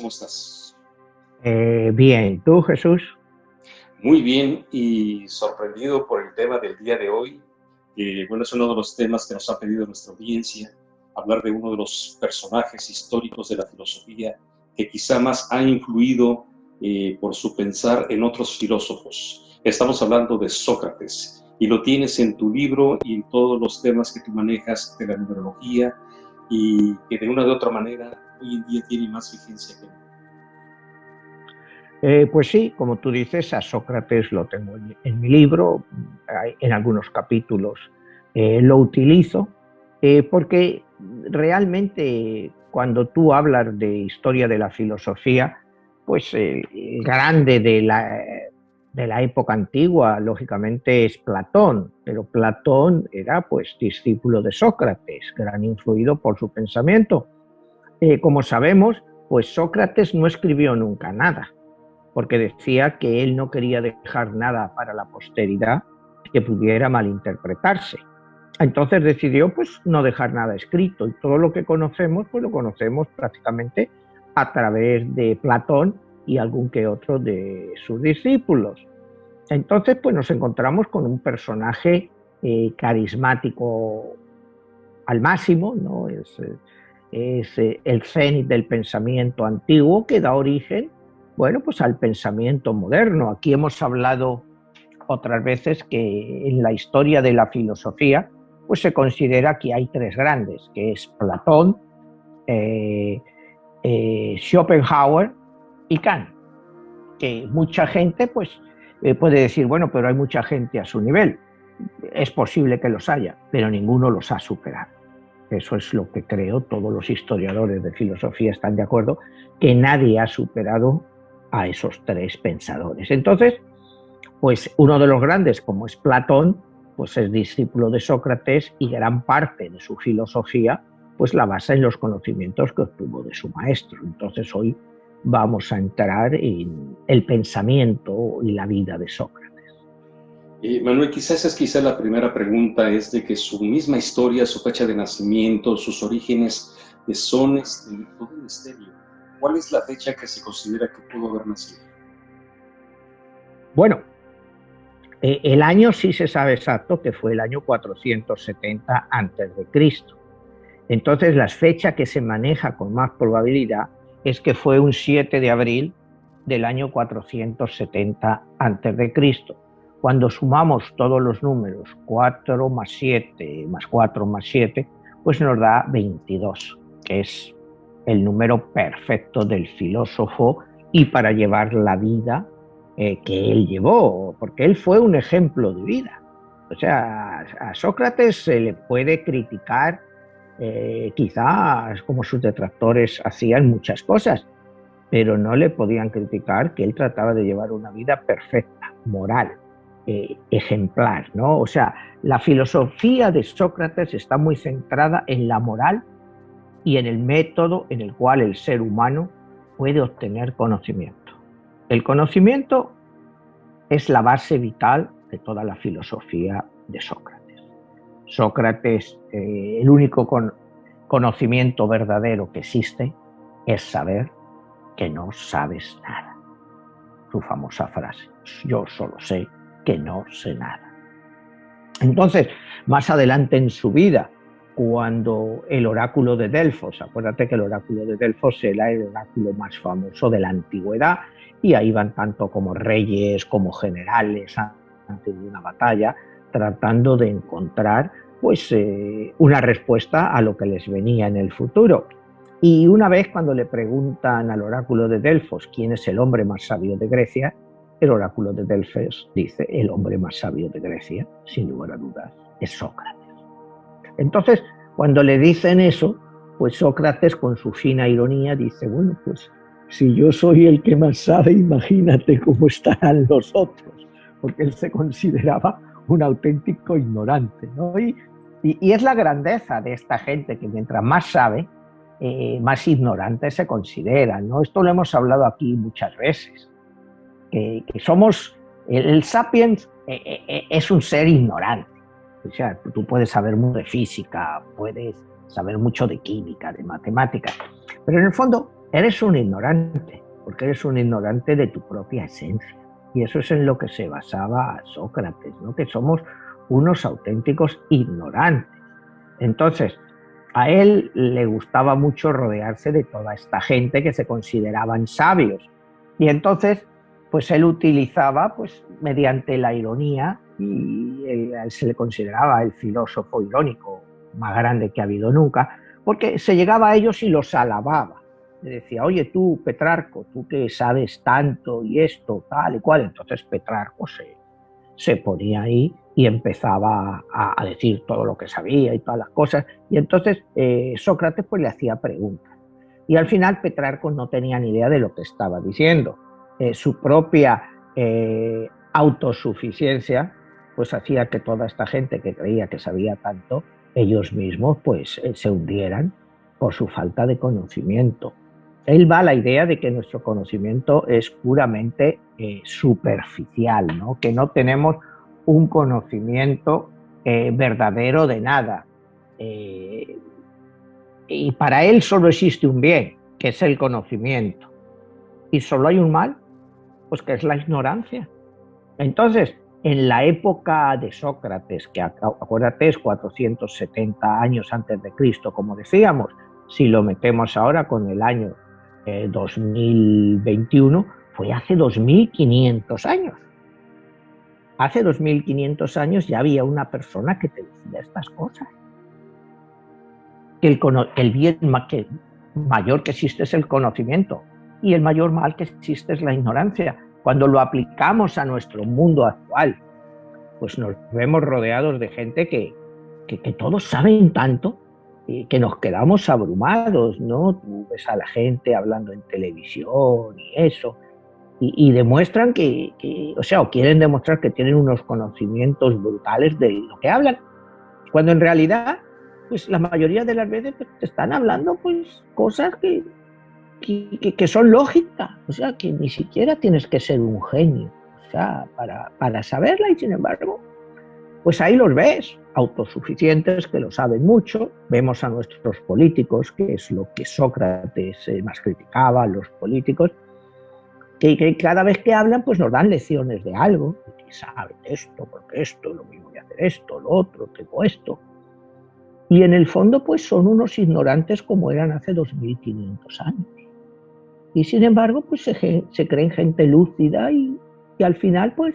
¿cómo estás? Bien, ¿tú, Jesús? Muy bien y sorprendido por el tema del día de hoy. Bueno, es uno de los temas que nos ha pedido nuestra audiencia, hablar de uno de los personajes históricos de la filosofía que quizá más ha influido por su pensar en otros filósofos. Estamos hablando de Sócrates y lo tienes en tu libro y en todos los temas que tú manejas de la numerología y que de una u otra manera hoy en día tiene más vigencia que nunca. Pues sí, como tú dices, a Sócrates lo tengo en mi libro, en algunos capítulos lo utilizo, porque realmente cuando tú hablas de historia de la filosofía, pues el grande de la época antigua, lógicamente, es Platón, pero Platón era pues discípulo de Sócrates, gran influido por su pensamiento. Como sabemos, pues Sócrates no escribió nunca nada, porque decía que él no quería dejar nada para la posteridad que pudiera malinterpretarse. Entonces decidió pues no dejar nada escrito y todo lo que conocemos pues lo conocemos prácticamente a través de Platón y algún que otro de sus discípulos. Entonces pues nos encontramos con un personaje carismático al máximo, ¿no? Es el cenit del pensamiento antiguo que da origen, bueno, pues al pensamiento moderno. Aquí hemos hablado otras veces que en la historia de la filosofía pues se considera que hay tres grandes, que es Platón, eh, Schopenhauer y Kant, que mucha gente pues puede decir, bueno, pero hay mucha gente a su nivel. Es posible que los haya, pero ninguno los ha superado. Eso es lo que creo, todos los historiadores de filosofía están de acuerdo, que nadie ha superado a esos tres pensadores. Entonces, pues uno de los grandes, como es Platón, pues es discípulo de Sócrates y gran parte de su filosofía pues la basa en los conocimientos que obtuvo de su maestro. Entonces hoy vamos a entrar en el pensamiento y la vida de Sócrates. Manuel, quizás esa es la primera pregunta, es de que su misma historia, su fecha de nacimiento, sus orígenes son todo un misterio. ¿Cuál es la fecha que se considera que pudo haber nacido? Bueno, el año sí se sabe exacto, que fue el año 470 a.C. Entonces la fecha que se maneja con más probabilidad es que fue un 7 de abril del año 470 a.C. Cuando sumamos todos los números, 4 más 7 más 4 más 7, pues nos da 22, que es el número perfecto del filósofo y para llevar la vida que él llevó, porque él fue un ejemplo de vida. O sea, a Sócrates se le puede criticar quizás como sus detractores hacían muchas cosas, pero no le podían criticar que él trataba de llevar una vida perfecta, moral, ejemplar, ¿no? O sea, la filosofía de Sócrates está muy centrada en la moral y en el método en el cual el ser humano puede obtener conocimiento. El conocimiento es la base vital de toda la filosofía de Sócrates. Sócrates, el único conocimiento verdadero que existe es saber que no sabes nada. Su famosa frase, yo solo sé que no sé nada. Entonces, más adelante en su vida, cuando el oráculo de Delfos, acuérdate que el oráculo de Delfos era el oráculo más famoso de la antigüedad, y ahí van tanto como reyes como generales antes de una batalla, tratando de encontrar pues una respuesta a lo que les venía en el futuro. Y una vez cuando le preguntan al oráculo de Delfos quién es el hombre más sabio de Grecia, el oráculo de Delfos dice el hombre más sabio de Grecia, sin lugar a dudas, es Sócrates. Entonces, cuando le dicen eso, pues Sócrates con su fina ironía dice, bueno, pues si yo soy el que más sabe, imagínate cómo estarán los otros, porque él se consideraba un auténtico ignorante, ¿no? Y es la grandeza de esta gente que mientras más sabe, más ignorante se considera, ¿no? Esto lo hemos hablado aquí muchas veces, que somos, el sapiens es un ser ignorante. O sea, tú puedes saber mucho de física, puedes saber mucho de química, de matemáticas, pero en el fondo eres un ignorante, porque eres un ignorante de tu propia esencia. Y eso es en lo que se basaba Sócrates, ¿no? Que somos unos auténticos ignorantes. Entonces, a él le gustaba mucho rodearse de toda esta gente que se consideraban sabios. Y entonces, pues él utilizaba, pues mediante la ironía, y él se le consideraba el filósofo irónico más grande que ha habido nunca, porque se llegaba a ellos y los alababa. Le decía, oye tú, Petrarco, tú que sabes tanto y esto, tal y cual. Entonces Petrarco se ponía ahí y empezaba a decir todo lo que sabía y todas las cosas. Y entonces Sócrates pues le hacía preguntas. Y al final Petrarco no tenía ni idea de lo que estaba diciendo. Su propia autosuficiencia pues hacía que toda esta gente que creía que sabía tanto, ellos mismos pues se hundieran por su falta de conocimiento. Él va a la idea de que nuestro conocimiento es puramente superficial, ¿no? Que no tenemos un conocimiento verdadero de nada. Y para él solo existe un bien, que es el conocimiento. Y solo hay un mal, pues que es la ignorancia. Entonces, en la época de Sócrates, que acuérdate es 470 años antes de Cristo, como decíamos, si lo metemos ahora con el año 2021, fue hace 2500 años. Hace 2500 años ya había una persona que te decía estas cosas. Que el bien mayor que existe es el conocimiento y el mayor mal que existe es la ignorancia. Cuando lo aplicamos a nuestro mundo actual, pues nos vemos rodeados de gente que todos saben tanto que nos quedamos abrumados, ¿no? Tú ves a la gente hablando en televisión y eso, y demuestran o quieren demostrar que tienen unos conocimientos brutales de lo que hablan, cuando en realidad, pues la mayoría de las veces pues, te están hablando pues cosas que son lógicas, o sea, que ni siquiera tienes que ser un genio, o sea, para saberla, y sin embargo, pues ahí los ves, autosuficientes, que lo saben mucho. Vemos a nuestros políticos, que es lo que Sócrates más criticaba, los políticos, que cada vez que hablan, pues nos dan lecciones de algo, que saben esto, porque esto, lo mismo que hacer esto, lo otro, tengo esto. Y en el fondo, pues son unos ignorantes como eran hace 2500 años. Y sin embargo, pues se creen gente lúcida y al final, pues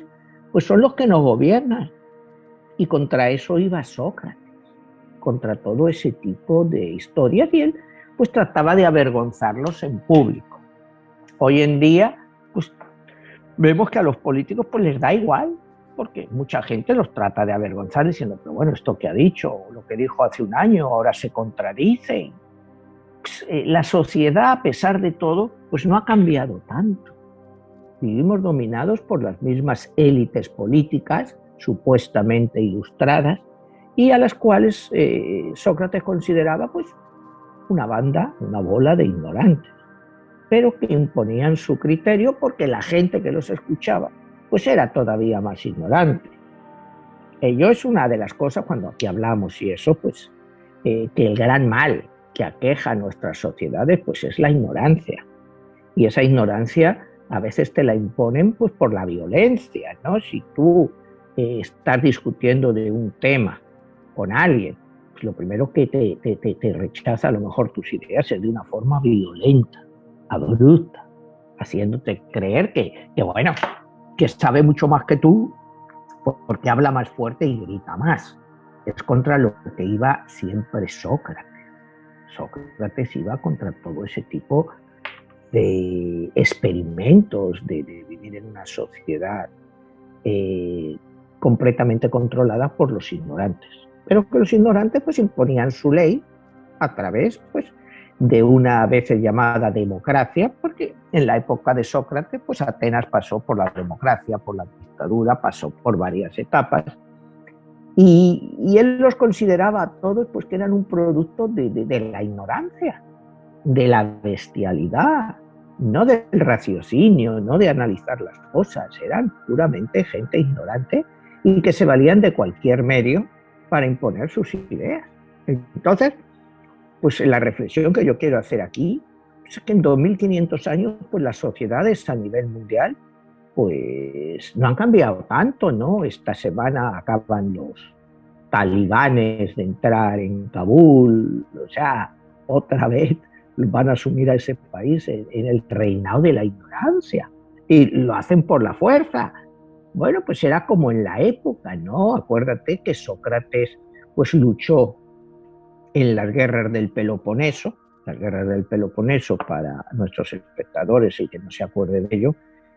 son los que nos gobiernan. Y contra eso iba Sócrates, contra todo ese tipo de historias, y él pues trataba de avergonzarlos en público. Hoy en día, pues vemos que a los políticos pues les da igual, porque mucha gente los trata de avergonzar diciendo, pero bueno, esto que ha dicho, lo que dijo hace un año, ahora se contradice. Pues, la sociedad, a pesar de todo, pues no ha cambiado tanto. Vivimos dominados por las mismas élites políticas, supuestamente ilustradas, y a las cuales Sócrates consideraba pues una banda, una bola de ignorantes, pero que imponían su criterio porque la gente que los escuchaba pues era todavía más ignorante. Ello es una de las cosas cuando aquí hablamos y eso, pues que el gran mal que aqueja a nuestras sociedades pues es la ignorancia, y esa ignorancia a veces te la imponen pues por la violencia, ¿no? Si tú estás discutiendo de un tema con alguien, pues lo primero que te rechaza a lo mejor tus ideas es de una forma violenta, abrupta, haciéndote creer que bueno, que sabe mucho más que tú porque habla más fuerte y grita más. Es contra lo que iba siempre Sócrates. Sócrates iba contra todo ese tipo de experimentos de vivir en una sociedad completamente controlada por los ignorantes, pero que los ignorantes pues imponían su ley a través pues de una a veces llamada democracia, porque en la época de Sócrates pues Atenas pasó por la democracia, por la dictadura, pasó por varias etapas, y él los consideraba a todos pues que eran un producto de la ignorancia, de la bestialidad, no del raciocinio, no de analizar las cosas, eran puramente gente ignorante y que se valían de cualquier medio para imponer sus ideas. Entonces, pues la reflexión que yo quiero hacer aquí es que en 2500 años, pues las sociedades a nivel mundial, pues no han cambiado tanto, ¿no? Esta semana acaban los talibanes de entrar en Kabul, o sea, otra vez van a asumir a ese país en el reinado de la ignorancia y lo hacen por la fuerza. Bueno, pues era como en la época, ¿no? Acuérdate que Sócrates pues luchó en las guerras del Peloponeso. Las guerras del Peloponeso, para nuestros espectadores y que no se acuerde de ello,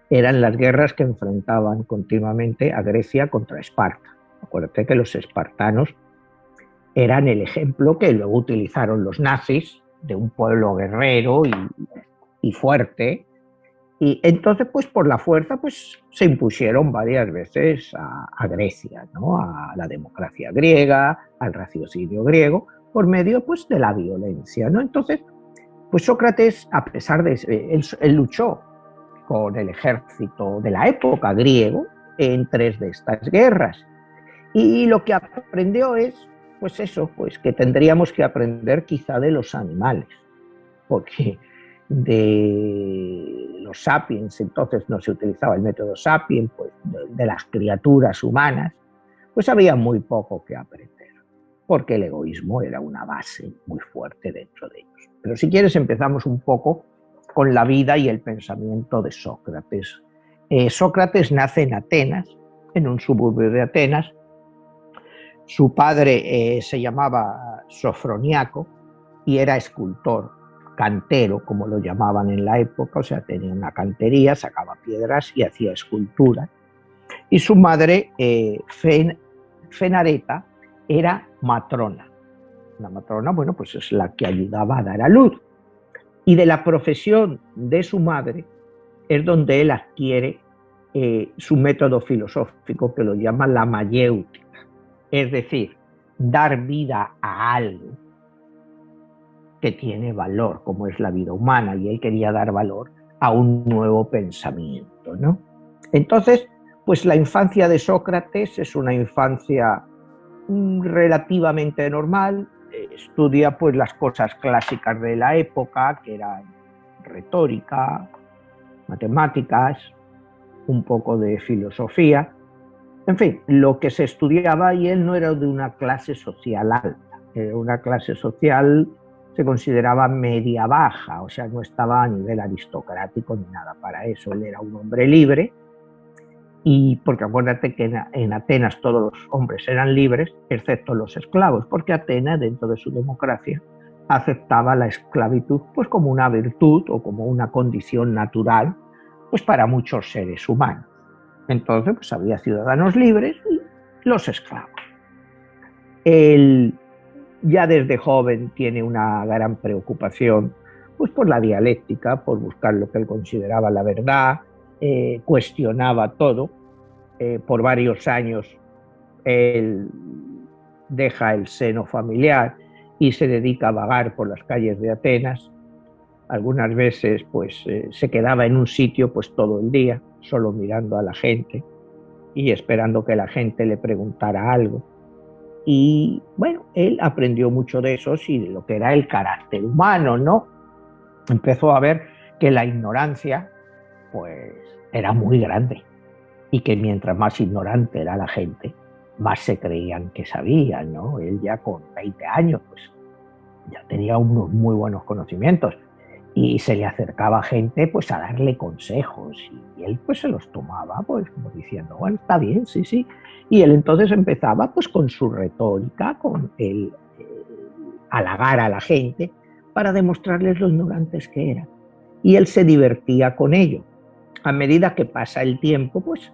eran las guerras que enfrentaban continuamente a Grecia contra Esparta. Acuérdate que los espartanos eran el ejemplo que luego utilizaron los nazis de un pueblo guerrero y fuerte. Y entonces, pues por la fuerza, pues se impusieron varias veces a Grecia, ¿no? A la democracia griega, al raciocinio griego, por medio, pues, de la violencia, ¿no? Entonces, pues Sócrates, a pesar de él luchó con el ejército de la época griego en 3 de estas guerras. Y lo que aprendió es, pues eso, pues que tendríamos que aprender quizá de los animales, porque de los sapiens entonces no se utilizaba el método sapiens, pues de las criaturas humanas, pues había muy poco que aprender, porque el egoísmo era una base muy fuerte dentro de ellos. Pero si quieres empezamos un poco con la vida y el pensamiento de Sócrates. Sócrates nace en Atenas, en un suburbio de Atenas. Su padre se llamaba Sofroniaco y era escultor, cantero, como lo llamaban en la época, o sea, tenía una cantería, sacaba piedras y hacía esculturas. Y su madre, Fenareta, era matrona. La matrona, bueno, pues es la que ayudaba a dar a luz. Y de la profesión de su madre es donde él adquiere su método filosófico que lo llama la mayéutica. Es decir, dar vida a algo que tiene valor, como es la vida humana, y él quería dar valor a un nuevo pensamiento, ¿no? Entonces, pues la infancia de Sócrates es una infancia relativamente normal, estudia pues las cosas clásicas de la época, que eran retórica, matemáticas, un poco de filosofía, en fin, lo que se estudiaba, y él no era de una clase social alta, era una clase social, se consideraba media baja, o sea, no estaba a nivel aristocrático ni nada para eso, él era un hombre libre, y porque acuérdate que en Atenas todos los hombres eran libres, excepto los esclavos, porque Atenas, dentro de su democracia, aceptaba la esclavitud pues como una virtud o como una condición natural pues para muchos seres humanos. Entonces, pues había ciudadanos libres y los esclavos. Él ya desde joven tiene una gran preocupación pues por la dialéctica, por buscar lo que él consideraba la verdad, cuestionaba todo. Por varios años él deja el seno familiar y se dedica a vagar por las calles de Atenas. Algunas veces pues se quedaba en un sitio pues todo el día, solo mirando a la gente y esperando que la gente le preguntara algo. Y bueno, él aprendió mucho de eso y de lo que era el carácter humano, ¿no? Empezó a ver que la ignorancia pues era muy grande y que mientras más ignorante era la gente, más se creían que sabían, ¿no? Él ya con 20 años pues ya tenía unos muy buenos conocimientos y se le acercaba gente pues a darle consejos y él pues se los tomaba pues como diciendo, bueno, está bien, sí, sí. Y él entonces empezaba pues con su retórica, con el halagar a la gente para demostrarles lo ignorantes que eran. Y él se divertía con ello. A medida que pasa el tiempo, pues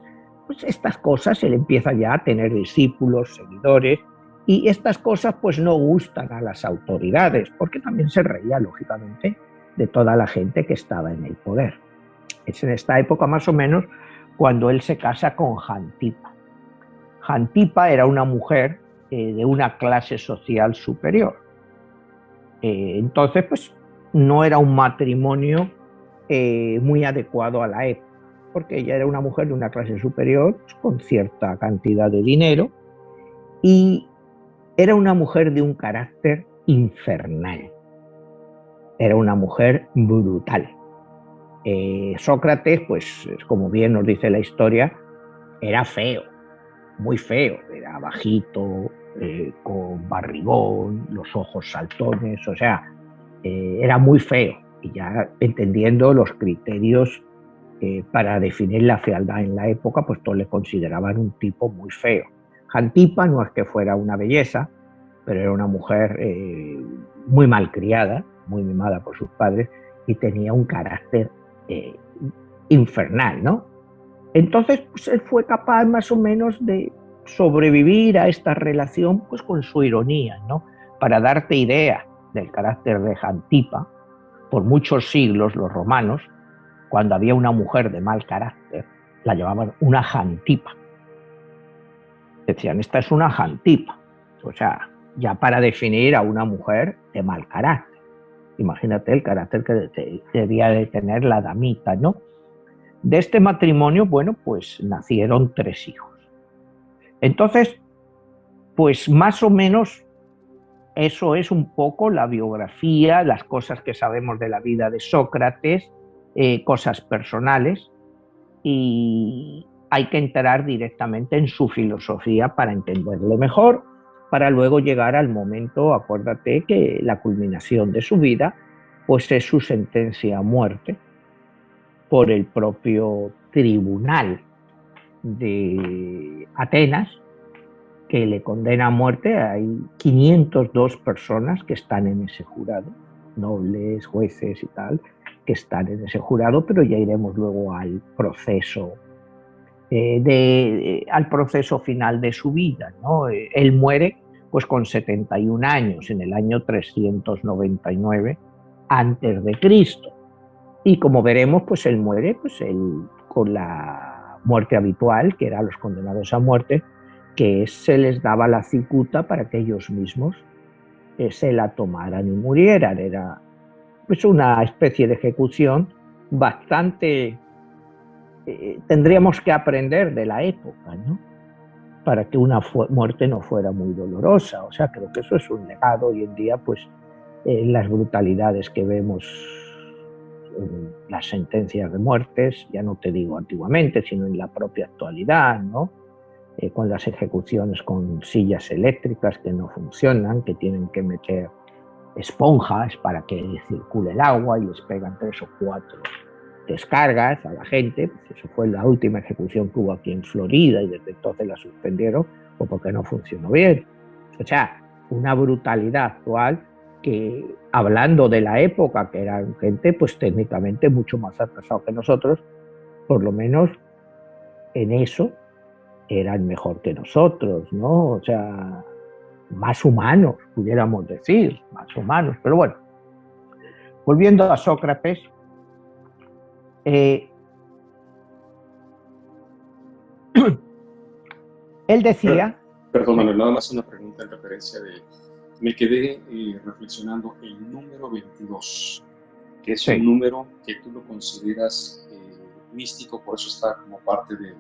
estas cosas, él empieza ya a tener discípulos, seguidores, y estas cosas pues no gustan a las autoridades, porque también se reía, lógicamente, de toda la gente que estaba en el poder. Es en esta época más o menos cuando él se casa con Jantipa. Jantipa era una mujer de una clase social superior. Entonces, pues no era un matrimonio muy adecuado a la época, porque ella era una mujer de una clase superior, pues, con cierta cantidad de dinero, y era una mujer de un carácter infernal. era una mujer brutal. Sócrates, pues como bien nos dice la historia, era feo, muy feo, era bajito, con barrigón, los ojos saltones, o sea, era muy feo. Y ya entendiendo los criterios para definir la fealdad en la época, pues todos le consideraban un tipo muy feo. Jantipa no es que fuera una belleza, pero era una mujer muy malcriada, muy mimada por sus padres, y tenía un carácter eh, infernal, ¿no? Entonces, pues, él fue capaz más o menos de sobrevivir a esta relación pues con su ironía, ¿no? Para darte idea del carácter de Jantipa, por muchos siglos los romanos, cuando había una mujer de mal carácter, la llamaban una Jantipa. Decían, esta es una Jantipa. O sea, ya para definir a una mujer de mal carácter. Imagínate el carácter que debía de tener la damita, ¿no? De este matrimonio, bueno, pues nacieron 3 hijos. Entonces, pues más o menos eso es un poco la biografía, las cosas que sabemos de la vida de Sócrates, cosas personales, y hay que entrar directamente en su filosofía para entenderlo mejor, para luego llegar al momento, acuérdate que la culminación de su vida, pues es su sentencia a muerte por el propio tribunal de Atenas, que le condena a muerte. Hay 502 personas que están en ese jurado, nobles, jueces y tal, que están en ese jurado, pero ya iremos luego al proceso, al proceso final de su vida, ¿no? Él muere pues con 71 años, en el año 399 antes de Cristo. Y como veremos, pues él muere con la muerte habitual, que era los condenados a muerte, que se les daba la cicuta para que ellos mismos se la tomaran y murieran. Era pues una especie de ejecución bastante... tendríamos que aprender de la época, ¿no? Para que una muerte no fuera muy dolorosa. O sea, creo que eso es un legado hoy en día, pues las brutalidades que vemos, las sentencias de muertes, ya no te digo antiguamente, sino en la propia actualidad, ¿no? Con las ejecuciones con sillas eléctricas que no funcionan, que tienen que meter esponjas para que circule el agua y les pegan 3 o 4 descargas a la gente. Pues eso fue la última ejecución que hubo aquí en Florida y desde entonces la suspendieron o porque no funcionó bien. O sea, una brutalidad actual que, hablando de la época, que eran gente pues técnicamente mucho más atrasado que nosotros, por lo menos en eso eran mejor que nosotros, ¿no? O sea, más humanos, pudiéramos decir, más humanos. Pero bueno, volviendo a Sócrates, él decía... Perdóname, nada más una pregunta en referencia de... Me quedé reflexionando el número 22, que es un número que tú lo consideras místico, por eso está como parte del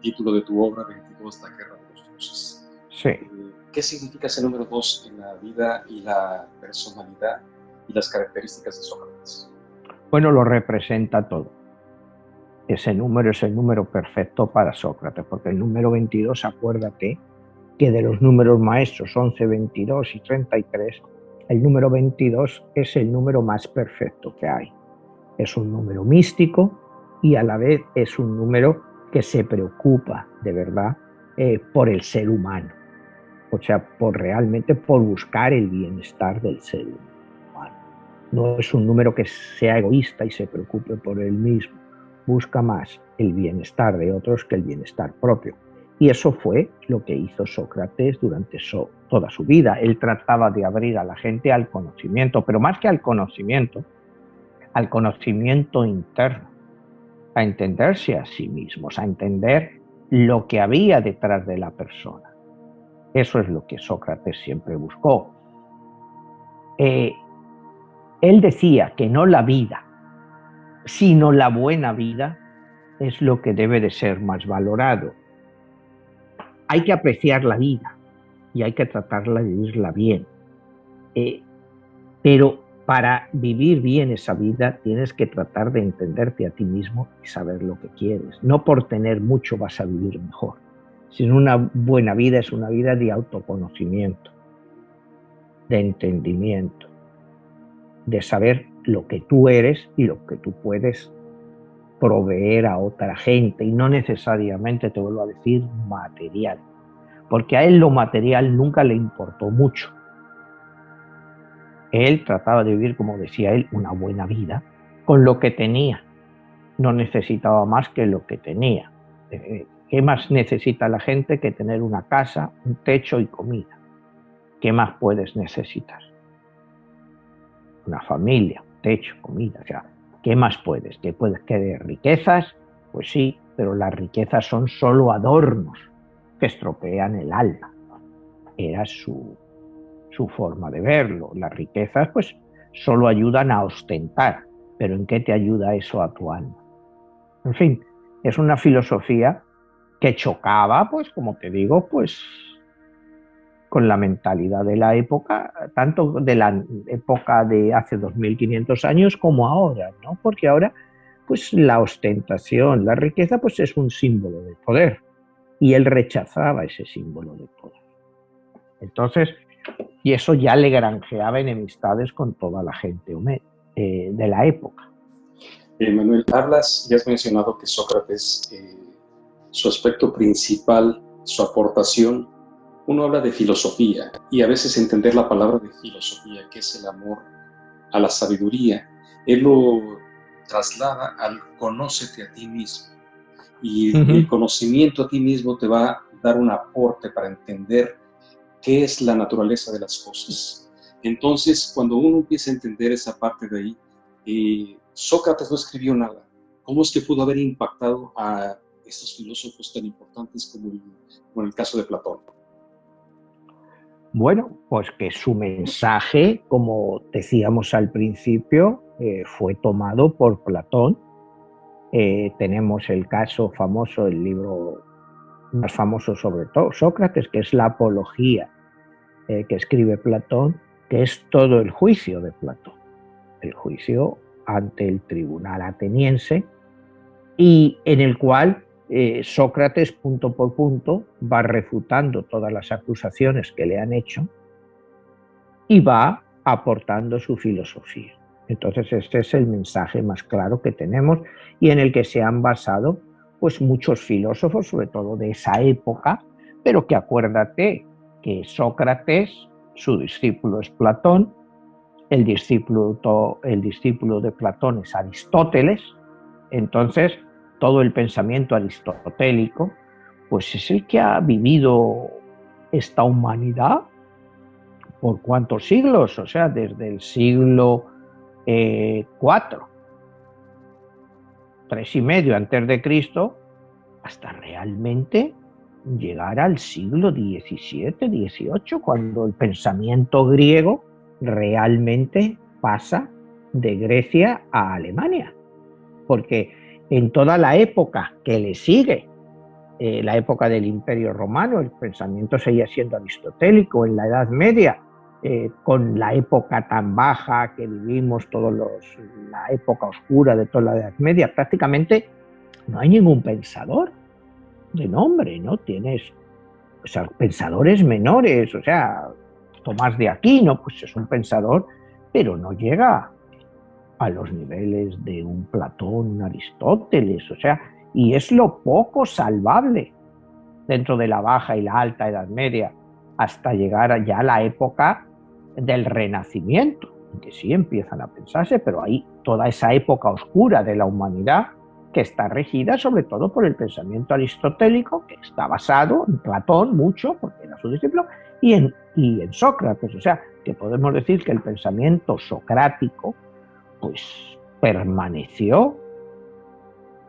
título de tu obra, 22, la guerra de los dioses. Sí. ¿Qué significa ese número 2 en la vida y la personalidad y las características de Sócrates? Bueno, lo representa todo. Ese número es el número perfecto para Sócrates, porque el número 22, acuérdate que de los números maestros 11, 22 y 33, el número 22 es el número más perfecto que hay. Es un número místico y a la vez es un número que se preocupa de verdad por el ser humano. O sea, realmente por buscar el bienestar del ser humano. No es un número que sea egoísta y se preocupe por él mismo. Busca más el bienestar de otros que el bienestar propio. Y eso fue lo que hizo Sócrates durante toda su vida. Él trataba de abrir a la gente al conocimiento, pero más que al conocimiento interno, a entenderse a sí mismos, a entender lo que había detrás de la persona. Eso es lo que Sócrates siempre buscó. Él decía que no la vida, sino la buena vida es lo que debe de ser más valorado. Hay que apreciar la vida y hay que tratarla de vivirla bien. Pero para vivir bien esa vida tienes que tratar de entenderte a ti mismo y saber lo que quieres. No por tener mucho vas a vivir mejor, sino una buena vida es una vida de autoconocimiento, de entendimiento, de saber lo que tú eres y lo que tú puedes proveer a otra gente, y no necesariamente, te vuelvo a decir, material, porque a él lo material nunca le importó mucho. Él trataba de vivir, como decía él, una buena vida con lo que tenía. No necesitaba más que lo que tenía. ¿Qué más necesita la gente que tener una casa, un techo y comida? ¿Qué más puedes necesitar? Una familia, un techo, comida. O sea, ¿qué más puedes? ¿Qué puedes querer? ¿Riquezas? Pues sí, pero las riquezas son solo adornos que estropean el alma. Era su forma de verlo. Las riquezas pues solo ayudan a ostentar, pero ¿en qué te ayuda eso a tu alma? En fin, es una filosofía que chocaba, pues como te digo, pues con la mentalidad de la época, tanto de la época de hace 2500 años como ahora, ¿no? Porque ahora pues la ostentación, la riqueza pues es un símbolo de poder, y él rechazaba ese símbolo de poder. Entonces, y eso ya le granjeaba enemistades con toda la gente de la época. Manuel, hablas y has mencionado que Sócrates, su aspecto principal, su aportación, uno habla de filosofía y a veces entender la palabra de filosofía, que es el amor a la sabiduría, él lo traslada al conócete a ti mismo. Y el conocimiento a ti mismo te va a dar un aporte para entender qué es la naturaleza de las cosas. Entonces, cuando uno empieza a entender esa parte de ahí, Sócrates no escribió nada. ¿Cómo es que pudo haber impactado a estos filósofos tan importantes como en el caso de Platón? Bueno, pues que su mensaje, como decíamos al principio, fue tomado por Platón. Tenemos el caso famoso, el libro más famoso sobre todo Sócrates, que es la Apología, que escribe Platón, que es todo el juicio de Platón, el juicio ante el tribunal ateniense, y en el cual Sócrates, punto por punto, va refutando todas las acusaciones que le han hecho y va aportando su filosofía. Entonces este es el mensaje más claro que tenemos y en el que se han basado pues muchos filósofos, sobre todo de esa época, pero que acuérdate que Sócrates, su discípulo es Platón, el discípulo de Platón es Aristóteles. Entonces todo el pensamiento aristotélico pues es el que ha vivido esta humanidad por cuántos siglos, o sea, desde el siglo IV, 3,5 antes de Cristo, hasta realmente llegar al siglo XVII, XVIII, cuando el pensamiento griego realmente pasa de Grecia a Alemania. Porque en toda la época que le sigue, la época del Imperio Romano, el pensamiento seguía siendo aristotélico. En la Edad Media, con la época tan baja que vivimos, la época oscura de toda la Edad Media, prácticamente no hay ningún pensador de nombre, ¿no? Tienes, o sea, pensadores menores, o sea, Tomás de Aquino, pues es un pensador, pero no llega a los niveles de un Platón, un Aristóteles, o sea, y es lo poco salvable dentro de la baja y la alta Edad Media, hasta llegar ya a la época del Renacimiento, en que sí empiezan a pensarse, pero hay toda esa época oscura de la humanidad que está regida sobre todo por el pensamiento aristotélico, que está basado en Platón mucho, porque era su discípulo, y en Sócrates. O sea, que podemos decir que el pensamiento socrático pues permaneció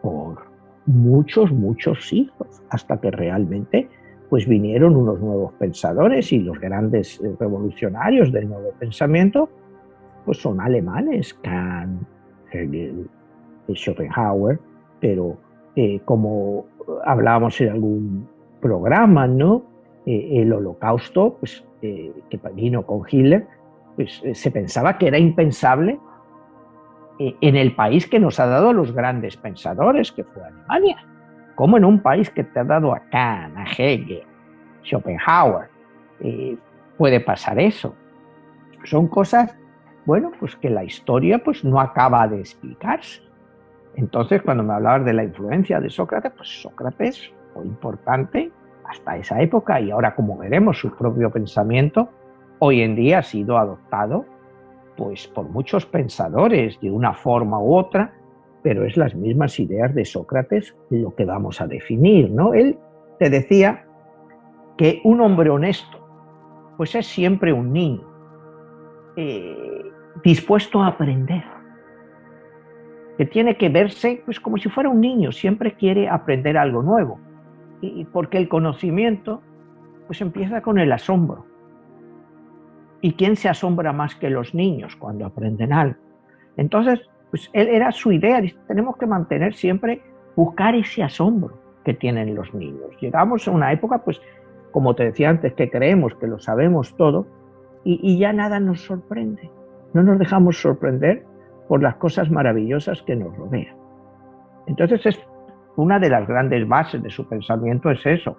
por muchos siglos, hasta que realmente pues vinieron unos nuevos pensadores, y los grandes revolucionarios del nuevo pensamiento pues son alemanes, Kant, Hegel, Schopenhauer, pero como hablábamos en algún programa, ¿no? El Holocausto, pues, que vino con Hitler, pues se pensaba que era impensable en el país que nos ha dado a los grandes pensadores, que fue Alemania. ¿Cómo en un país que te ha dado a Kant, a Hegel, Schopenhauer, puede pasar eso? Son cosas, bueno, pues que la historia pues no acaba de explicarse. Entonces, cuando me hablabas de la influencia de Sócrates, pues Sócrates fue importante hasta esa época, y ahora, como veremos, su propio pensamiento hoy en día ha sido adoptado pues por muchos pensadores de una forma u otra, pero es las mismas ideas de Sócrates lo que vamos a definir, ¿no? Él te decía que un hombre honesto pues es siempre un niño dispuesto a aprender, que tiene que verse pues como si fuera un niño, siempre quiere aprender algo nuevo, y porque el conocimiento pues empieza con el asombro. ¿Y quién se asombra más que los niños cuando aprenden algo? Entonces, pues él era su idea, dice, tenemos que mantener siempre, buscar ese asombro que tienen los niños. Llegamos a una época, pues, como te decía antes, que creemos que lo sabemos todo y ya nada nos sorprende. No nos dejamos sorprender por las cosas maravillosas que nos rodean. Entonces, es una de las grandes bases de su pensamiento es eso.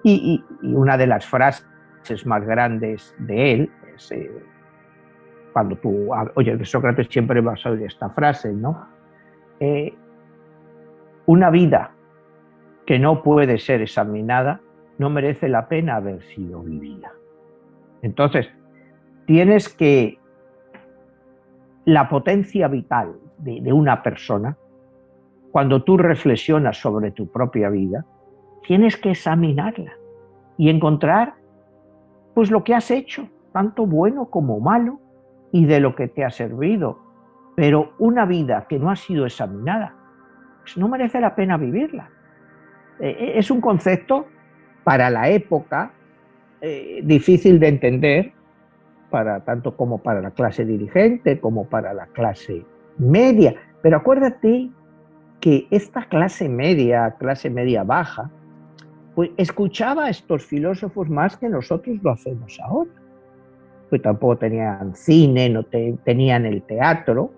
Y una de las frases más grandes de él es, cuando tú oyes de Sócrates, siempre vas a oír esta frase, ¿no? Una vida que no puede ser examinada no merece la pena haber sido vivida. Entonces, tienes que la potencia vital de una persona, cuando tú reflexionas sobre tu propia vida, tienes que examinarla y encontrar pues lo que has hecho, tanto bueno como malo, y de lo que te ha servido. Pero una vida que no ha sido examinada, pues no merece la pena vivirla. Es un concepto para la época difícil de entender, tanto como para la clase dirigente como para la clase media. Pero acuérdate que esta clase media baja, pues escuchaba a estos filósofos más que nosotros lo hacemos ahora. Pues tampoco tenían cine, no tenían el teatro.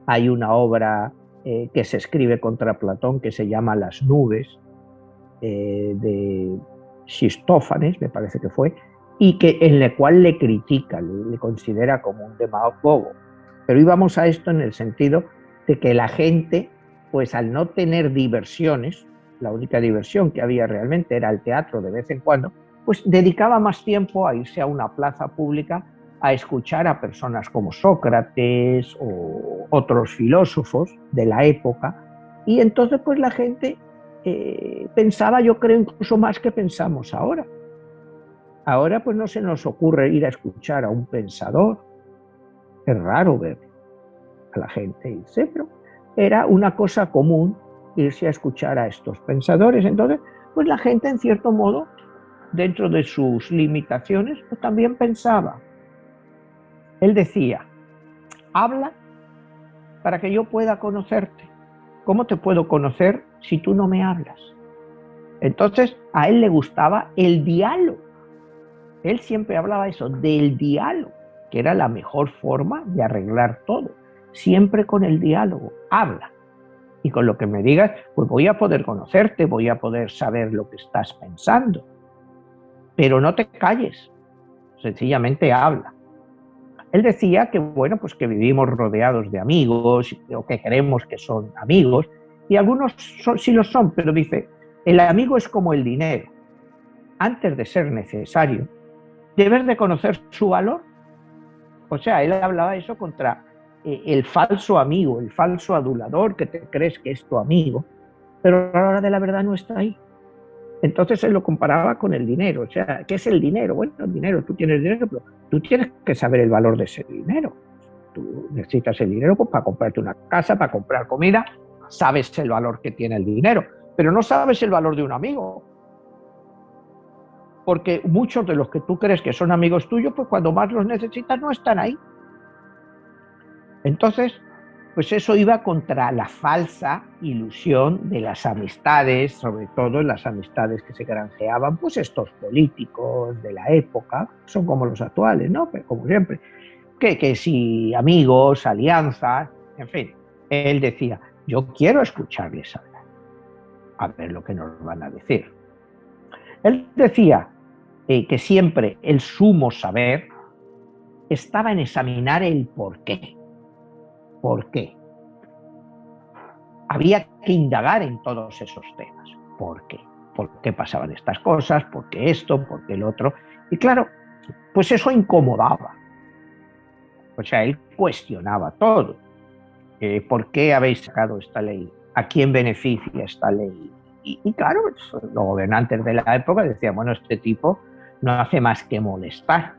Hay una obra que se escribe contra Platón que se llama Las nubes, de Xistófanes, me parece que fue, y en la cual le critica, le considera como un demagogo. Pero íbamos a esto en el sentido de que la gente, pues al no tener diversiones, la única diversión que había realmente era el teatro de vez en cuando, pues dedicaba más tiempo a irse a una plaza pública a escuchar a personas como Sócrates o otros filósofos de la época, y entonces pues la gente pensaba, yo creo, incluso más que pensamos ahora. Ahora pues no se nos ocurre ir a escuchar a un pensador, es raro ver a la gente irse, pero era una cosa común irse a escuchar a estos pensadores. Entonces pues la gente, en cierto modo, dentro de sus limitaciones, pues también pensaba. Él decía, habla para que yo pueda conocerte. ¿Cómo te puedo conocer si tú no me hablas? Entonces a él le gustaba el diálogo. Él siempre hablaba eso, del diálogo, que era la mejor forma de arreglar todo. Siempre con el diálogo, habla. Y con lo que me digas, pues voy a poder conocerte, voy a poder saber lo que estás pensando. Pero no te calles, sencillamente habla. Él decía que, bueno, pues que vivimos rodeados de amigos, o que creemos que son amigos, y algunos sí lo son, pero dice, el amigo es como el dinero. Antes de ser necesario, debes de conocer su valor. O sea, él hablaba eso contra el falso amigo, el falso adulador que te crees que es tu amigo, pero a la hora de la verdad no está ahí. Entonces él lo comparaba con el dinero. O sea, ¿qué es el dinero? Bueno, el dinero, tú tienes dinero, pero tú tienes que saber el valor de ese dinero. Tú necesitas el dinero pues, para comprarte una casa, para comprar comida, sabes el valor que tiene el dinero, pero no sabes el valor de un amigo. Porque muchos de los que tú crees que son amigos tuyos, pues cuando más los necesitas no están ahí. Entonces, pues eso iba contra la falsa ilusión de las amistades, sobre todo las amistades que se granjeaban, pues estos políticos de la época, son como los actuales, ¿no? Pero como siempre, que si amigos, alianzas, en fin. Él decía, yo quiero escucharles hablar, a ver lo que nos van a decir. Él decía que siempre el sumo saber estaba en examinar el por qué. ¿Por qué? Había que indagar en todos esos temas. ¿Por qué? ¿Por qué pasaban estas cosas? ¿Por qué esto? ¿Por qué el otro? Y claro, pues eso incomodaba. O sea, él cuestionaba todo. ¿Por qué habéis sacado esta ley? ¿A quién beneficia esta ley? Y claro, pues, los gobernantes de la época decían, bueno, este tipo no hace más que molestar.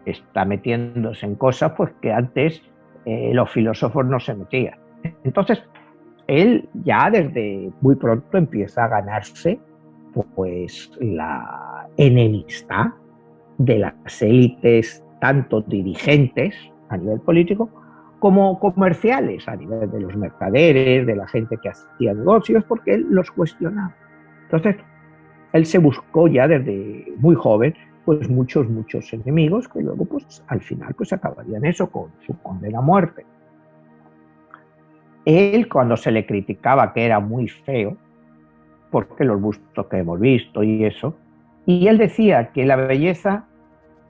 Está metiéndose en cosas pues, que antes los filósofos no se metían. Entonces, él ya desde muy pronto empieza a ganarse pues la enemistad de las élites, tanto dirigentes a nivel político como comerciales, a nivel de los mercaderes, de la gente que hacía negocios, porque él los cuestionaba. Entonces, él se buscó ya desde muy joven pues muchos enemigos que luego pues al final pues acabarían eso con su condena a muerte. Él, cuando se le criticaba que era muy feo, porque los bustos que hemos visto y eso, y él decía que la belleza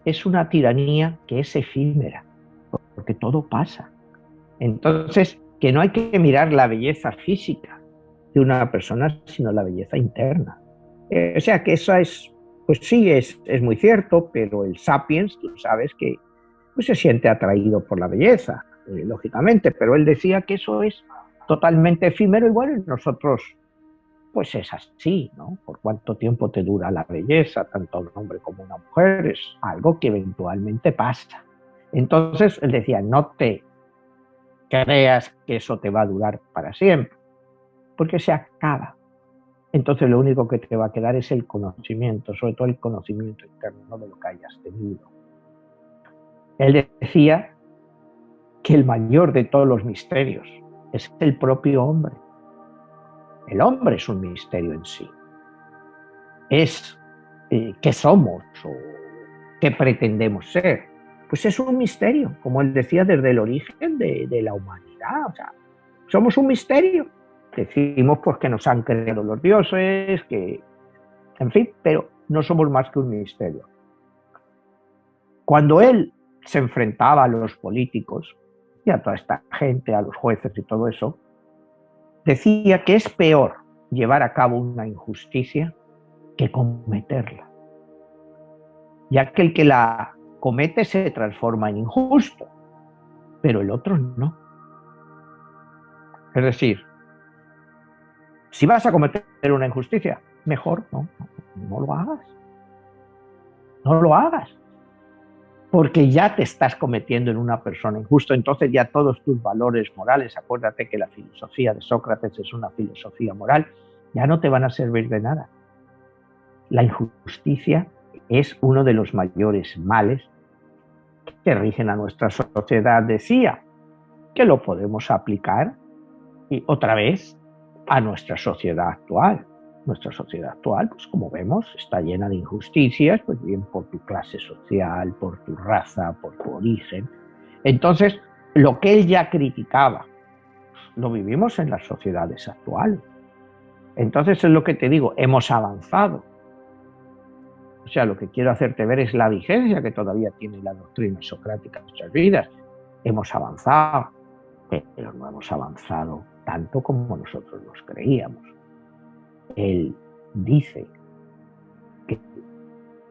es una tiranía que es efímera, porque todo pasa. Entonces, que no hay que mirar la belleza física de una persona, sino la belleza interna. O sea, que eso es, pues sí, es muy cierto, pero el sapiens, tú sabes que pues se siente atraído por la belleza, lógicamente, pero él decía que eso es totalmente efímero y bueno, nosotros pues es así, ¿no? Por cuánto tiempo te dura la belleza, tanto un hombre como una mujer, es algo que eventualmente pasa. Entonces él decía, no te creas que eso te va a durar para siempre, porque se acaba. Entonces lo único que te va a quedar es el conocimiento, sobre todo el conocimiento interno de lo que hayas tenido. Él decía que el mayor de todos los misterios es el propio hombre. El hombre es un misterio en sí. Es qué somos o qué pretendemos ser. Pues es un misterio, como él decía, desde el origen de la humanidad. O sea, somos un misterio. Decimos pues que nos han creado los dioses, que, en fin, pero no somos más que un misterio. Cuando él se enfrentaba a los políticos y a toda esta gente, a los jueces y todo eso, decía que es peor llevar a cabo una injusticia que cometerla, ya que el que la comete se transforma en injusto, pero el otro no. Es decir, si vas a cometer una injusticia, mejor no lo hagas. No lo hagas. Porque ya te estás convirtiendo en una persona injusta, entonces ya todos tus valores morales, acuérdate que la filosofía de Sócrates es una filosofía moral, ya no te van a servir de nada. La injusticia es uno de los mayores males que rigen a nuestra sociedad, decía, que lo podemos aplicar y otra vez a nuestra sociedad actual. Nuestra sociedad actual, pues como vemos, está llena de injusticias, pues bien por tu clase social, por tu raza, por tu origen. Entonces, lo que él ya criticaba, lo vivimos en las sociedades actuales. Entonces es lo que te digo, hemos avanzado. O sea, lo que quiero hacerte ver es la vigencia que todavía tiene la doctrina socrática en nuestras vidas. Hemos avanzado, pero no hemos avanzado tanto como nosotros nos creíamos. Él dice que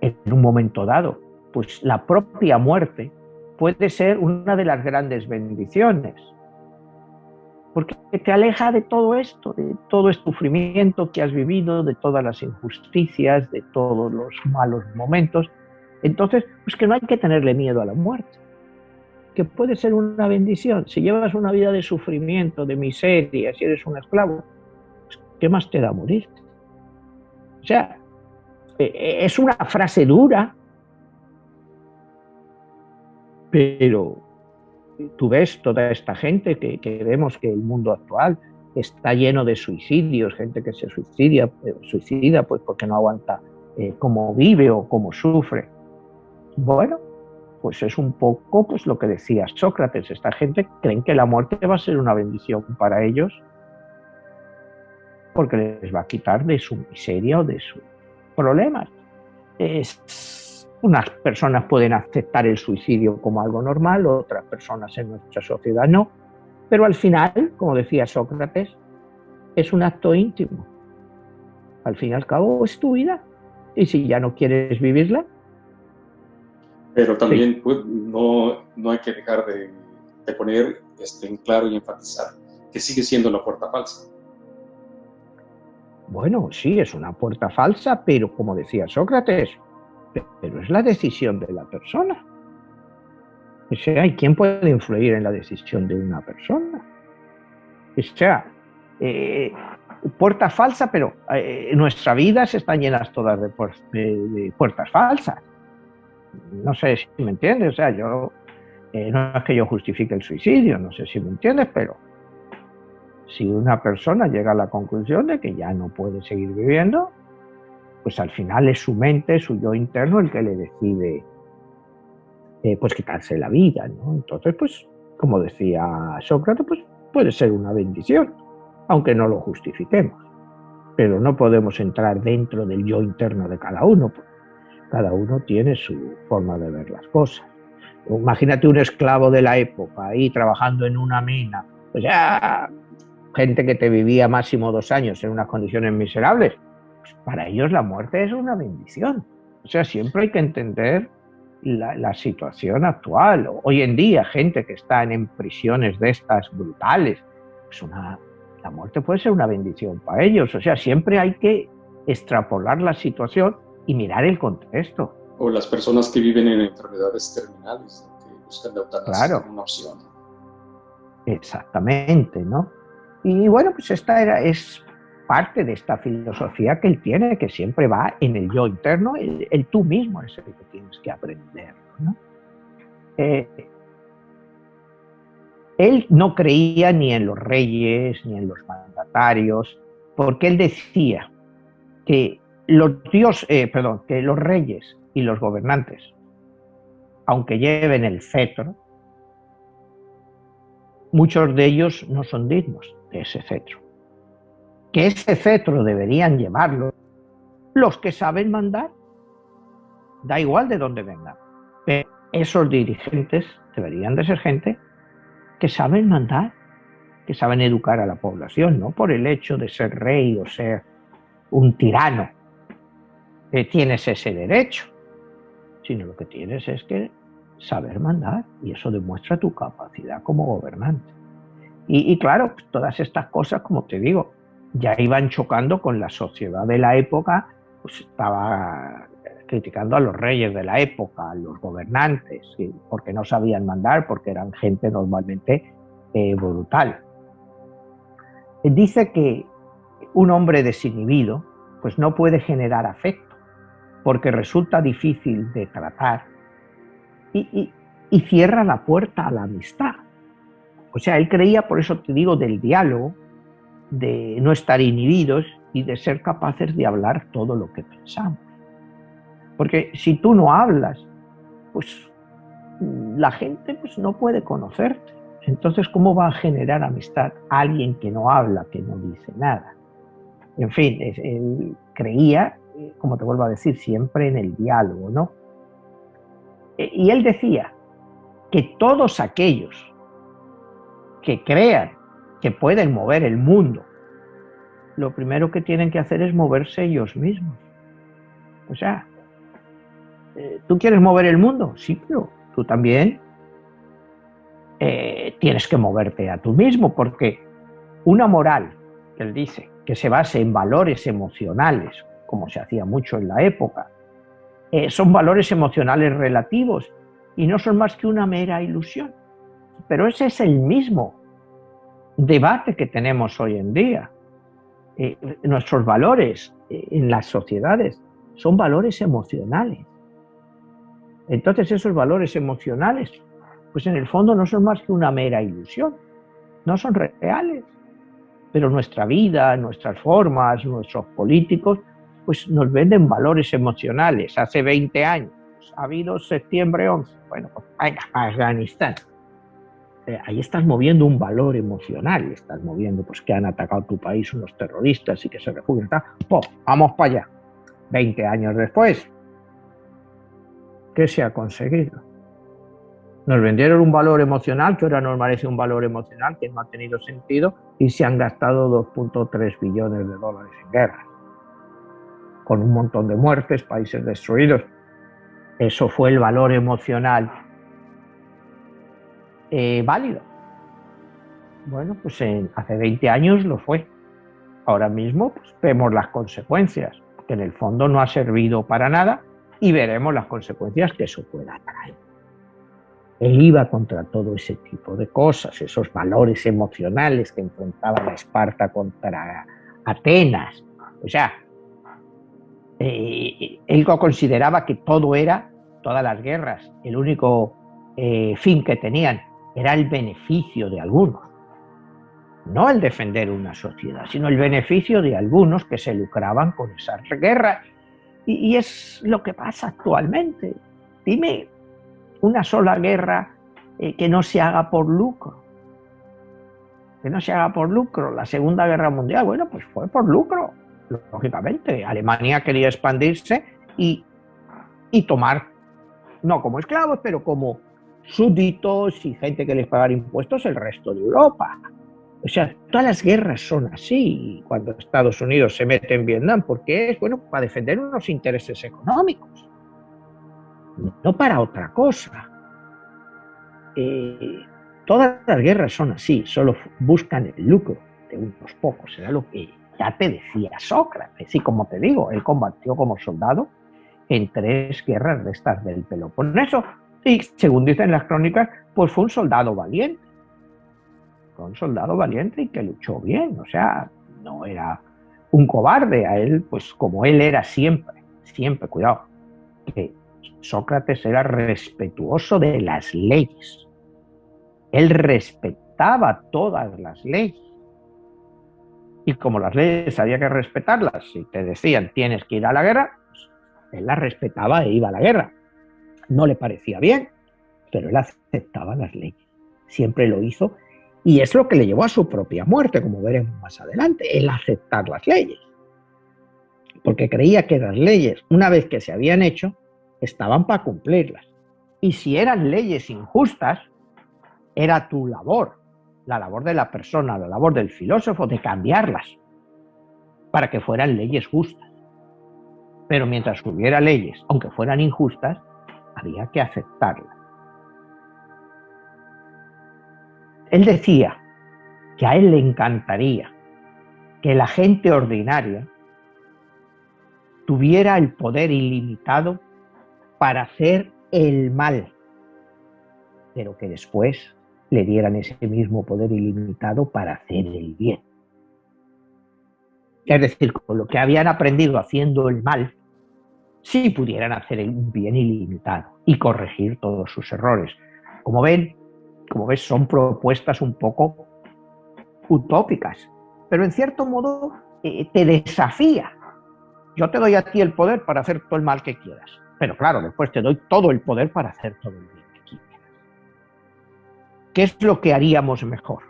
en un momento dado, pues la propia muerte puede ser una de las grandes bendiciones, porque te aleja de todo esto, de todo este sufrimiento que has vivido, de todas las injusticias, de todos los malos momentos. Entonces, pues que no hay que tenerle miedo a la muerte, que puede ser una bendición. Si llevas una vida de sufrimiento, de miseria, si eres un esclavo, pues ¿qué más te da morir? O sea, es una frase dura, pero tú ves toda esta gente que vemos que el mundo actual está lleno de suicidios, gente que se suicida pues porque no aguanta cómo vive o cómo sufre. Bueno, pues es un poco pues lo que decía Sócrates. Esta gente creen que la muerte va a ser una bendición para ellos porque les va a quitar de su miseria o de sus problemas. Unas personas pueden aceptar el suicidio como algo normal, otras personas en nuestra sociedad no, pero al final, como decía Sócrates, es un acto íntimo. Al fin y al cabo es tu vida, y si ya no quieres vivirla. Pero también sí, pues, no hay que dejar de poner en claro y enfatizar que sigue siendo la puerta falsa. Bueno, sí, es una puerta falsa, pero como decía Sócrates, pero es la decisión de la persona. O sea, ¿y quién puede influir en la decisión de una persona? O sea, puerta falsa, pero nuestras vidas están llenas todas de puertas falsas. No sé si me entiendes, o sea, yo no es que yo justifique el suicidio, no sé si me entiendes, pero si una persona llega a la conclusión de que ya no puede seguir viviendo, pues al final es su mente, su yo interno el que le decide pues quitarse la vida, ¿no? Entonces, pues, como decía Sócrates, pues puede ser una bendición, aunque no lo justifiquemos. Pero no podemos entrar dentro del yo interno de cada uno, porque cada uno tiene su forma de ver las cosas. Imagínate un esclavo de la época ahí trabajando en una mina, pues ya gente que te vivía máximo 2 años en unas condiciones miserables, pues para ellos la muerte es una bendición. O sea, siempre hay que entender la situación actual. Hoy en día, gente que está en prisiones de estas brutales, pues la muerte puede ser una bendición para ellos. O sea, siempre hay que extrapolar la situación y mirar el contexto. O las personas que viven en enfermedades terminales, que buscan la eutanasia como una opción. Exactamente, ¿no? Y bueno, pues esta es parte de esta filosofía que él tiene, que siempre va en el yo interno, el tú mismo es el que tienes que aprender, ¿no? Él no creía ni en los reyes, ni en los mandatarios, porque él decía que que los reyes y los gobernantes, aunque lleven el cetro, muchos de ellos no son dignos de ese cetro. Que ese cetro deberían llevarlo los que saben mandar, da igual de dónde vengan, pero esos dirigentes deberían de ser gente que saben mandar, que saben educar a la población, no por el hecho de ser rey o ser un tirano, tienes ese derecho, sino lo que tienes es que saber mandar, y eso demuestra tu capacidad como gobernante. Y claro, todas estas cosas, como te digo, ya iban chocando con la sociedad de la época, pues estaba criticando a los reyes de la época, a los gobernantes, porque no sabían mandar, porque eran gente normalmente brutal. Dice que un hombre desinhibido pues no puede generar afecto, porque resulta difícil de tratar y cierra la puerta a la amistad. O sea, él creía, por eso te digo, del diálogo, de no estar inhibidos y de ser capaces de hablar todo lo que pensamos. Porque si tú no hablas, pues la gente pues, no puede conocerte. Entonces, ¿cómo va a generar amistad alguien que no habla, que no dice nada? En fin, él creía, como te vuelvo a decir, siempre en el diálogo, ¿no? Y él decía que todos aquellos que crean que pueden mover el mundo, lo primero que tienen que hacer es moverse ellos mismos. O sea, ¿tú quieres mover el mundo? Sí, pero tú también tienes que moverte a tú mismo, porque una moral, que él dice, que se base en valores emocionales, como se hacía mucho en la época, son valores emocionales relativos y no son más que una mera ilusión. Pero ese es el mismo debate que tenemos hoy en día. Nuestros valores en las sociedades son valores emocionales. Entonces esos valores emocionales pues en el fondo no son más que una mera ilusión, no son reales. Pero nuestra vida, nuestras formas, nuestros políticos, pues nos venden valores emocionales. Hace 20 años ha habido septiembre 11, bueno, pues venga, Afganistán. Ahí estás moviendo un valor emocional, estás moviendo pues que han atacado tu país unos terroristas y que se refugian, ¡pum! Vamos para allá. 20 años después, ¿qué se ha conseguido? Nos vendieron un valor emocional que ahora nos parece un valor emocional que no ha tenido sentido y se han gastado 2.3 billones de dólares en guerra, con un montón de muertes, países destruidos. Eso fue el valor emocional válido. Bueno, pues hace 20 años lo fue. Ahora mismo pues, vemos las consecuencias, que en el fondo no ha servido para nada y veremos las consecuencias que eso pueda traer. Él iba contra todo ese tipo de cosas, esos valores emocionales que enfrentaban a Esparta contra Atenas. O sea, él consideraba que todas las guerras, el único fin que tenían era el beneficio de algunos. No el defender una sociedad, sino el beneficio de algunos que se lucraban con esas guerras. Y es lo que pasa actualmente. Dime una sola guerra que no se haga por lucro. Que no se haga por lucro. La Segunda Guerra Mundial, bueno, pues fue por lucro, lógicamente. Alemania quería expandirse y tomar, no como esclavos, pero como súbditos y gente que les pagara impuestos el resto de Europa. O sea, todas las guerras son así. Cuando Estados Unidos se mete en Vietnam, porque es, bueno, para defender unos intereses económicos, no para otra cosa. Todas las guerras son así, solo buscan el lucro de unos pocos. Era lo que ya te decía Sócrates. Y como te digo, él combatió como soldado en 3 guerras de estas del Peloponeso. Y según dicen las crónicas, pues fue un soldado valiente. Fue un soldado valiente y que luchó bien. O sea, no era un cobarde. A él, pues como él era siempre, cuidado, que Sócrates era respetuoso de las leyes. Él respetaba todas las leyes. Y como las leyes había que respetarlas, si te decían tienes que ir a la guerra, pues él las respetaba e iba a la guerra. No le parecía bien, pero él aceptaba las leyes. Siempre lo hizo y es lo que le llevó a su propia muerte, como veremos más adelante, el aceptar las leyes. Porque creía que las leyes, una vez que se habían hecho, estaban para cumplirlas. Y si eran leyes injustas, era tu labor, la labor de la persona, la labor del filósofo, de cambiarlas para que fueran leyes justas. Pero mientras hubiera leyes, aunque fueran injustas, había que aceptarlas. Él decía que a él le encantaría que la gente ordinaria tuviera el poder ilimitado para hacer el mal, pero que después le dieran ese mismo poder ilimitado para hacer el bien. Es decir, con lo que habían aprendido haciendo el mal, sí pudieran hacer un bien ilimitado y corregir todos sus errores. Como ves, son propuestas un poco utópicas, pero en cierto modo te desafía. Yo te doy a ti el poder para hacer todo el mal que quieras, pero claro, después te doy todo el poder para hacer todo el bien que quieras. ¿Qué es lo que haríamos mejor?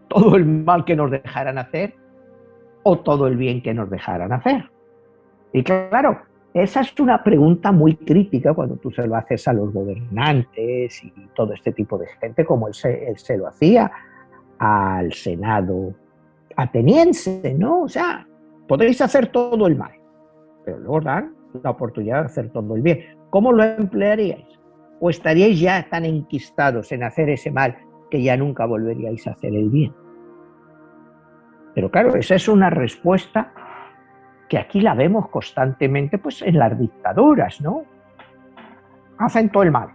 ¿Todo el mal que nos dejaran hacer o todo el bien que nos dejaran hacer? Y claro, esa es una pregunta muy crítica cuando tú se lo haces a los gobernantes y todo este tipo de gente, como él se lo hacía al Senado ateniense, ¿no? O sea, podréis hacer todo el mal, pero luego dan la oportunidad de hacer todo el bien. ¿Cómo lo emplearíais? ¿O estaríais ya tan enquistados en hacer ese mal que ya nunca volveríais a hacer el bien? Pero claro, esa es una respuesta que aquí la vemos constantemente pues, en las dictaduras, ¿no? Hacen todo el mal.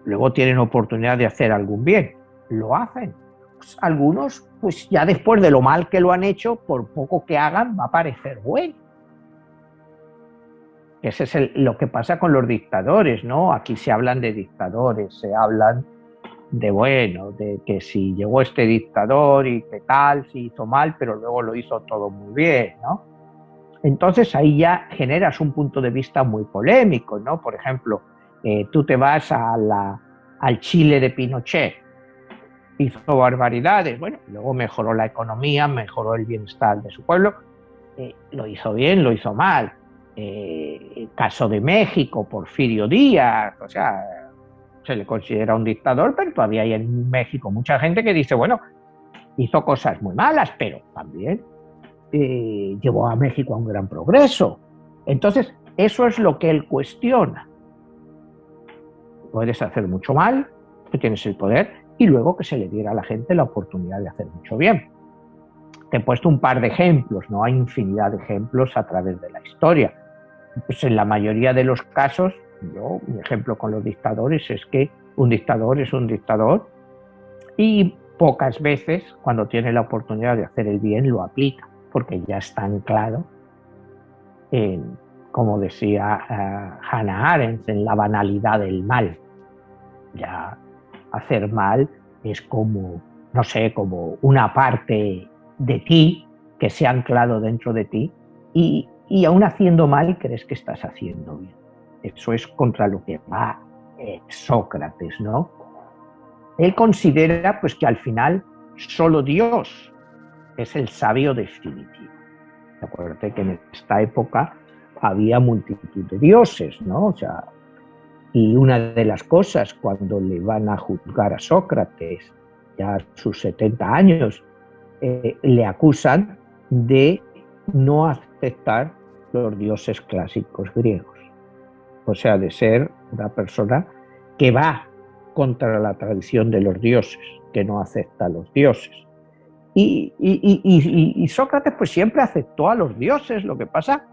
Luego tienen oportunidad de hacer algún bien. Lo hacen. Pues, algunos, pues ya después de lo mal que lo han hecho, por poco que hagan, va a parecer bueno. porque ese es lo que pasa con los dictadores, ¿no? Aquí se hablan de dictadores, se hablan de, bueno, de que si llegó este dictador y qué tal, si hizo mal, pero luego lo hizo todo muy bien, ¿no? Entonces ahí ya generas un punto de vista muy polémico, ¿no? Por ejemplo, tú te vas al Chile de Pinochet, hizo barbaridades, bueno, luego mejoró la economía, mejoró el bienestar de su pueblo, lo hizo bien, lo hizo mal. El caso de México, Porfirio Díaz, o sea, se le considera un dictador, pero todavía hay en México mucha gente que dice, bueno, hizo cosas muy malas, pero también llevó a México a un gran progreso. Entonces, eso es lo que él cuestiona. Puedes hacer mucho mal, tú tienes el poder, y luego que se le diera a la gente la oportunidad de hacer mucho bien. Te he puesto un par de ejemplos, ¿no? Hay infinidad de ejemplos a través de la historia. Pues en la mayoría de los casos, mi ejemplo con los dictadores es que un dictador es un dictador y pocas veces, cuando tiene la oportunidad de hacer el bien, lo aplica, porque ya está anclado en, como decía Hannah Arendt, en la banalidad del mal. Ya hacer mal es como, no sé, como una parte de ti que se ha anclado dentro de ti y aún haciendo mal crees que estás haciendo bien. Eso es contra lo que va Sócrates, ¿no? Él considera pues que al final solo Dios es el sabio definitivo. Acuérdate que en esta época había multitud de dioses, ¿no? O sea, y una de las cosas cuando le van a juzgar a Sócrates, ya a sus 70 años, le acusan de no aceptar los dioses clásicos griegos. O sea, de ser una persona que va contra la tradición de los dioses, que no acepta a los dioses. Y Sócrates pues siempre aceptó a los dioses, lo que pasa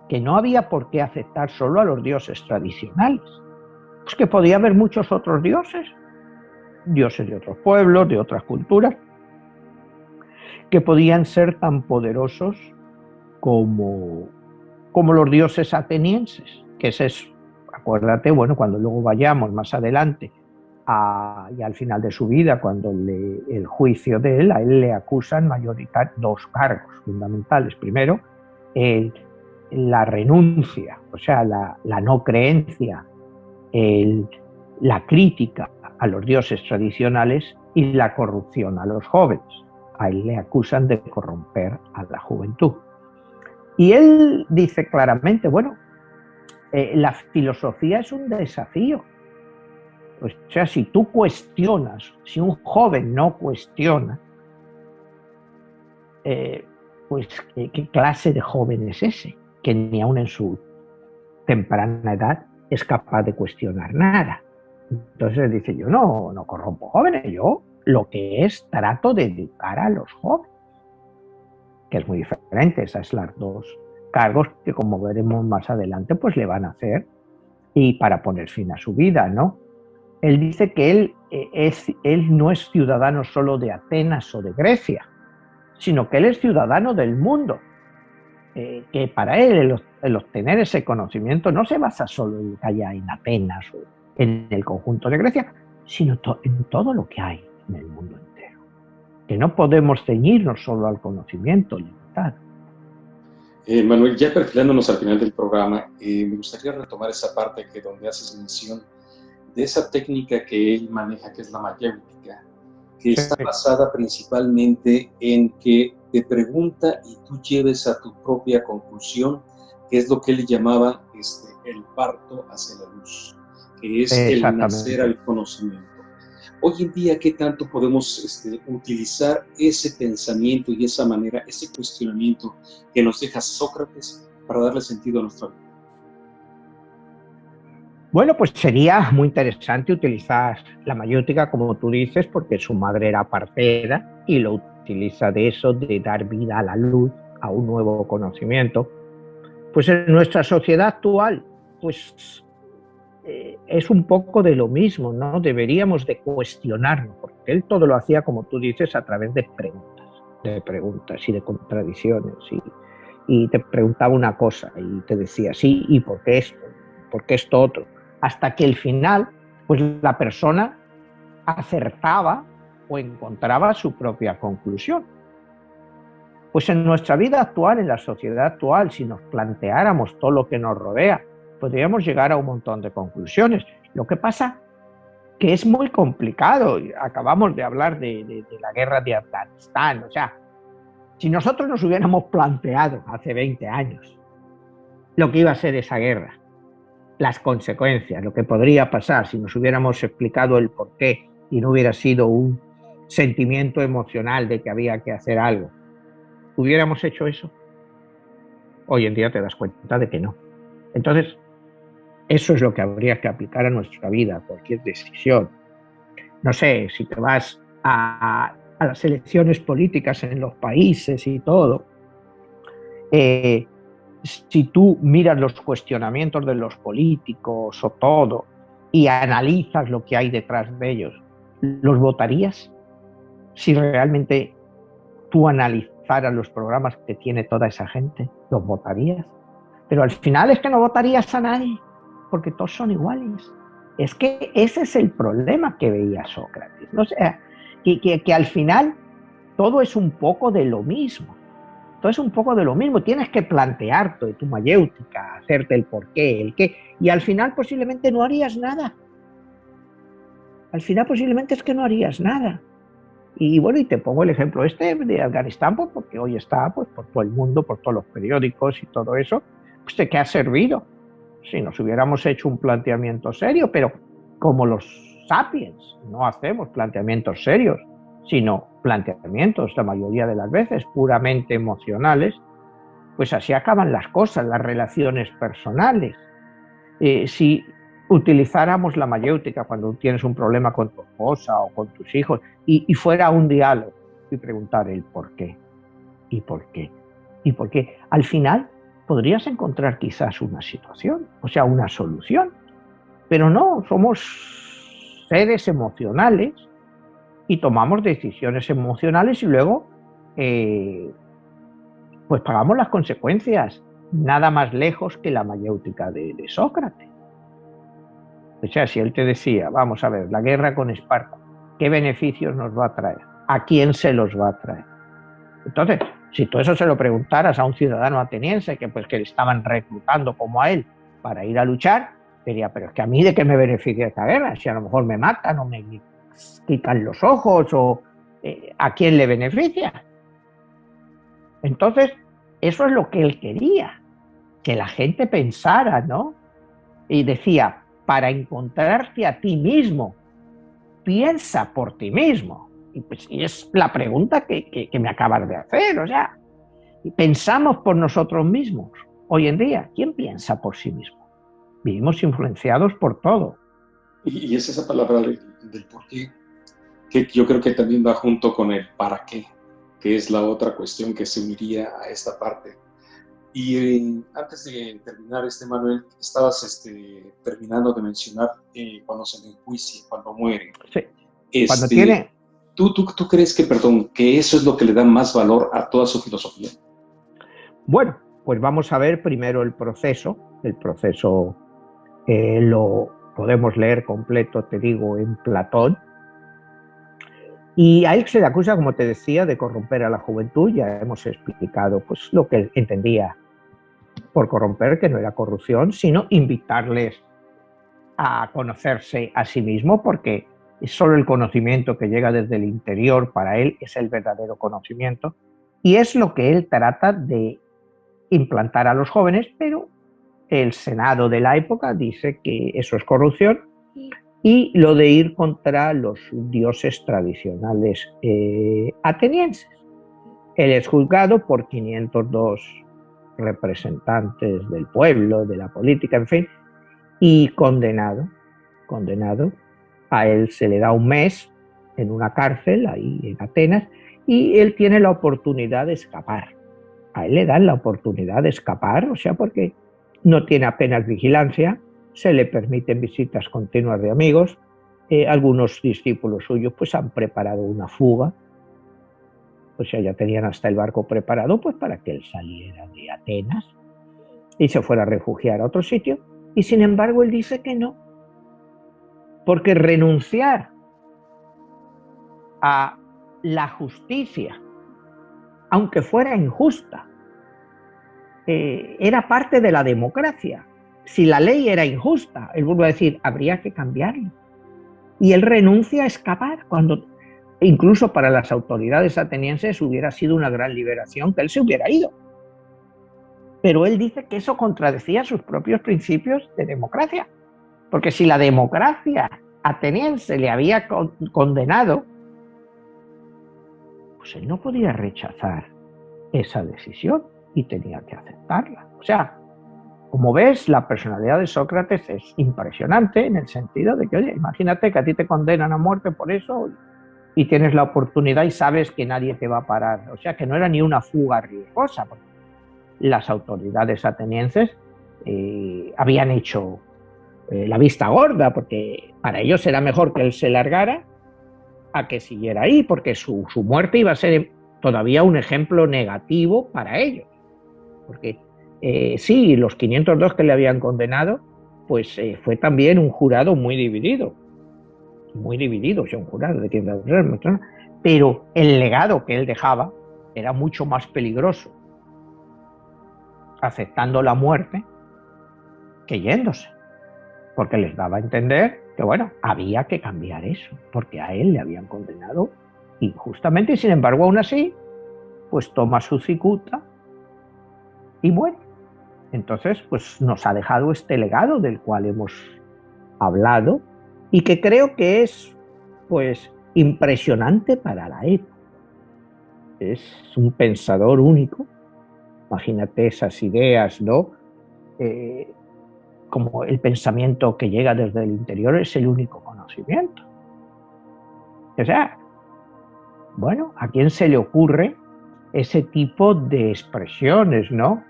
que no había por qué aceptar solo a los dioses tradicionales. Pues que podía haber muchos otros dioses, dioses de otros pueblos, de otras culturas, que podían ser tan poderosos como los dioses atenienses, que ese es, acuérdate, bueno, cuando luego vayamos más adelante y al final de su vida, cuando el juicio de él, a él le acusan mayoritariamente dos cargos fundamentales. Primero, la renuncia, o sea, la no creencia, la crítica a los dioses tradicionales y la corrupción a los jóvenes. A él le acusan de corromper a la juventud. Y él dice claramente, bueno, la filosofía es un desafío. O sea, si tú cuestionas, si un joven no cuestiona, pues ¿qué clase de joven es ese? Que ni aun en su temprana edad es capaz de cuestionar nada. Entonces dice, yo no corrompo jóvenes, yo lo que es trato de educar a los jóvenes, que es muy diferente. Esas son las dos cargos que, como veremos más adelante, pues le van a hacer y para poner fin a su vida, ¿no? Él dice que él no es ciudadano solo de Atenas o de Grecia, sino que él es ciudadano del mundo. Que para él el obtener ese conocimiento no se basa solo en lo que haya en Atenas o en el conjunto de Grecia, sino en todo lo que hay en el mundo entero. Que no podemos ceñirnos solo al conocimiento limitado. Manuel, ya perfilándonos al final del programa, me gustaría retomar esa parte donde haces mención de esa técnica que él maneja, que es la mayéutica, que está basada principalmente en que te pregunta y tú lleves a tu propia conclusión, que es lo que él llamaba el parto hacia la luz, que es el nacer al conocimiento. Hoy en día, ¿qué tanto podemos utilizar ese pensamiento y esa manera, ese cuestionamiento que nos deja Sócrates para darle sentido a nuestra vida? Bueno, pues sería muy interesante utilizar la mayéutica, como tú dices, porque su madre era partera y lo utiliza de eso, de dar vida a la luz, a un nuevo conocimiento. Pues en nuestra sociedad actual, pues es un poco de lo mismo, ¿no? Deberíamos de cuestionarnos, porque él todo lo hacía, como tú dices, a través de preguntas y de contradicciones. y te preguntaba una cosa y te decía, sí, ¿y por qué esto? ¿Por qué esto otro? Hasta que al final, pues la persona acertaba o encontraba su propia conclusión. Pues en nuestra vida actual, en la sociedad actual, si nos planteáramos todo lo que nos rodea, podríamos llegar a un montón de conclusiones. Lo que pasa que es muy complicado. Acabamos de hablar de la guerra de Afganistán. O sea, si nosotros nos hubiéramos planteado hace 20 años lo que iba a ser esa guerra, las consecuencias, lo que podría pasar, si nos hubiéramos explicado el porqué y no hubiera sido un sentimiento emocional de que había que hacer algo, ¿hubiéramos hecho eso? Hoy en día te das cuenta de que no. Entonces, eso es lo que habría que aplicar a nuestra vida, a cualquier decisión. No sé, si te vas a las elecciones políticas en los países y todo, si tú miras los cuestionamientos de los políticos o todo y analizas lo que hay detrás de ellos, ¿los votarías? Si realmente tú analizaras los programas que tiene toda esa gente, ¿los votarías? Pero al final es que no votarías a nadie, porque todos son iguales. Es que ese es el problema que veía Sócrates. ¿No? O sea, que al final todo es un poco de lo mismo. Todo es un poco de lo mismo. Tienes que plantearte tu mayéutica, hacerte el porqué, el qué, y al final posiblemente no harías nada. Al final posiblemente es que no harías nada. Y bueno, y te pongo el ejemplo de Afganistán, pues porque hoy está pues, por todo el mundo, por todos los periódicos y todo eso, pues ¿de qué ha servido? Si nos hubiéramos hecho un planteamiento serio, pero como los sapiens no hacemos planteamientos serios, sino planteamientos la mayoría de las veces puramente emocionales, pues así acaban las cosas, las relaciones personales. Si utilizáramos la mayéutica cuando tienes un problema con tu esposa o con tus hijos y fuera un diálogo y preguntar el por qué, y por qué, y por qué, al final podrías encontrar quizás una situación, o sea, una solución. Pero no, somos seres emocionales y tomamos decisiones emocionales y luego pues pagamos las consecuencias, nada más lejos que la mayéutica de Sócrates. O sea, si él te decía, vamos a ver, la guerra con Esparta, ¿qué beneficios nos va a traer? ¿A quién se los va a traer? Entonces, si tú eso se lo preguntaras a un ciudadano ateniense que pues que le estaban reclutando como a él para ir a luchar, diría, pero es que a mí de qué me beneficia esta guerra, si a lo mejor me matan o me quitan los ojos o ¿a quién le beneficia? Entonces, eso es lo que él quería, que la gente pensara, ¿no? Y decía, para encontrarte a ti mismo, piensa por ti mismo. Y, pues, y es la pregunta que me acabas de hacer, o sea, pensamos por nosotros mismos. Hoy en día, ¿quién piensa por sí mismo? Vivimos influenciados por todo. Y es esa palabra del por qué, que yo creo que también va junto con el para qué, que es la otra cuestión que se uniría a esta parte. Y antes de terminar, Manuel, estabas terminando de mencionar cuando se le enjuicia, cuando muere. Sí. Cuando tiene... ¿Tú crees que eso es lo que le da más valor a toda su filosofía? Bueno, pues vamos a ver primero el proceso. El proceso lo podemos leer completo, te digo, en Platón. Y a él se le acusa, como te decía, de corromper a la juventud. Ya hemos explicado pues, lo que él entendía por corromper, que no era corrupción, sino invitarles a conocerse a sí mismo, porque solo el conocimiento que llega desde el interior para él es el verdadero conocimiento. Y es lo que él trata de implantar a los jóvenes, pero el Senado de la época dice que eso es corrupción y lo de ir contra los dioses tradicionales atenienses. Él es juzgado por 502 representantes del pueblo, de la política, en fin, y condenado. A él se le da un mes en una cárcel ahí en Atenas y él tiene la oportunidad de escapar. A él le dan la oportunidad de escapar, o sea, porque no tiene apenas vigilancia, se le permiten visitas continuas de amigos, algunos discípulos suyos pues han preparado una fuga O sea, ya tenían hasta el barco preparado pues para que él saliera de Atenas y se fuera a refugiar a otro sitio. Y sin embargo él dice que no, porque renunciar a la justicia, aunque fuera injusta, era parte de la democracia. Si la ley era injusta, él vuelve a decir, habría que cambiarla. Y él renuncia a escapar, cuando incluso para las autoridades atenienses hubiera sido una gran liberación que él se hubiera ido. Pero él dice que eso contradecía sus propios principios de democracia. Porque si la democracia ateniense le había condenado, pues él no podía rechazar esa decisión y tenía que aceptarla. O sea, como ves, la personalidad de Sócrates es impresionante en el sentido de que, oye, imagínate que a ti te condenan a muerte por eso y tienes la oportunidad y sabes que nadie te va a parar. O sea, que no era ni una fuga riesgosa, porque las autoridades atenienses habían hecho la vista gorda, porque para ellos era mejor que él se largara a que siguiera ahí, porque su muerte iba a ser todavía un ejemplo negativo para ellos. Porque sí, los 502 que le habían condenado, pues fue también un jurado muy dividido, o sea, un jurado de quien realmente, pero el legado que él dejaba era mucho más peligroso aceptando la muerte que yéndose, porque les daba a entender que, bueno, había que cambiar eso, porque a él le habían condenado injustamente y sin embargo aún así, pues toma su cicuta y muere. Entonces, pues nos ha dejado este legado del cual hemos hablado y que creo que es, pues, impresionante para la época. Es un pensador único. Imagínate esas ideas, ¿no? Como el pensamiento que llega desde el interior es el único conocimiento. O sea, bueno, ¿a quién se le ocurre ese tipo de expresiones, ¿no?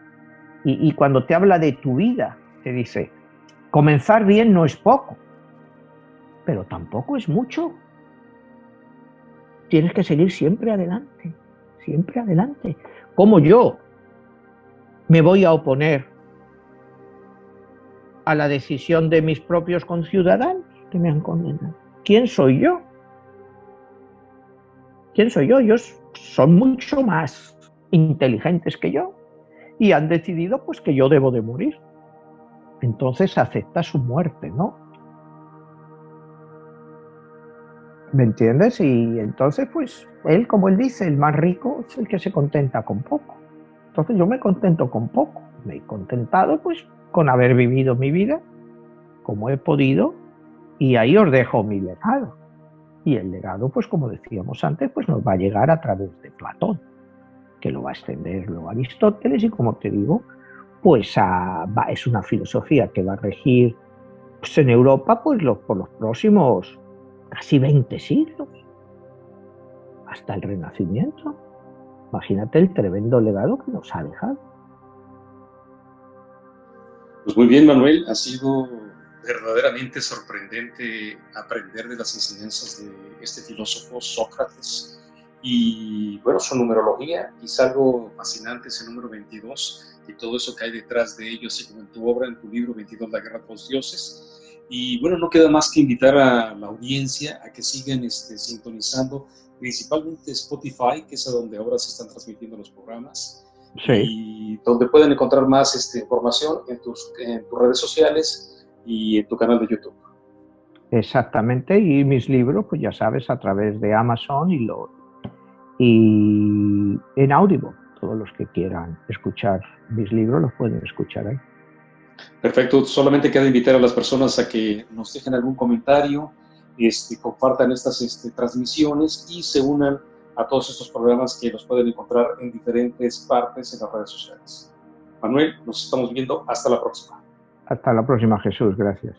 Y cuando te habla de tu vida, te dice, comenzar bien no es poco, pero tampoco es mucho. Tienes que seguir siempre adelante, siempre adelante. ¿Cómo yo me voy a oponer a la decisión de mis propios conciudadanos que me han condenado? ¿Quién soy yo? ¿Quién soy yo? Ellos son mucho más inteligentes que yo y han decidido pues que yo debo de morir. Entonces acepta su muerte, ¿no? ¿Me entiendes? Y entonces, pues, él, como él dice, el más rico es el que se contenta con poco. Entonces yo me contento con poco. Me he contentado, pues, con haber vivido mi vida como he podido y ahí os dejo mi legado. Y el legado, pues, como decíamos antes, pues nos va a llegar a través de Platón, que lo va a extender luego Aristóteles y, como te digo, pues es una filosofía que va a regir pues, en Europa pues, por los próximos casi 20 siglos, hasta el Renacimiento. Imagínate el tremendo legado que nos ha dejado. Pues muy bien, Manuel, ha sido verdaderamente sorprendente aprender de las enseñanzas de este filósofo Sócrates. Y bueno, su numerología, quizá algo fascinante, ese número 22 y todo eso que hay detrás de ello, así como en tu obra, en tu libro 22, La Guerra de los Dioses. Y bueno, no queda más que invitar a la audiencia a que sigan sintonizando, principalmente Spotify, que es a donde ahora se están transmitiendo los programas. Sí. Y donde pueden encontrar más información en tus redes sociales y en tu canal de YouTube. Exactamente, y mis libros, pues ya sabes, a través de Amazon y en Audible. Todos los que quieran escuchar mis libros los pueden escuchar ahí. Perfecto, solamente queda invitar a las personas a que nos dejen algún comentario, compartan estas transmisiones y se unan a todos estos programas que los pueden encontrar en diferentes partes en las redes sociales. Manuel, nos estamos viendo. Hasta la próxima. Hasta la próxima, Jesús. Gracias.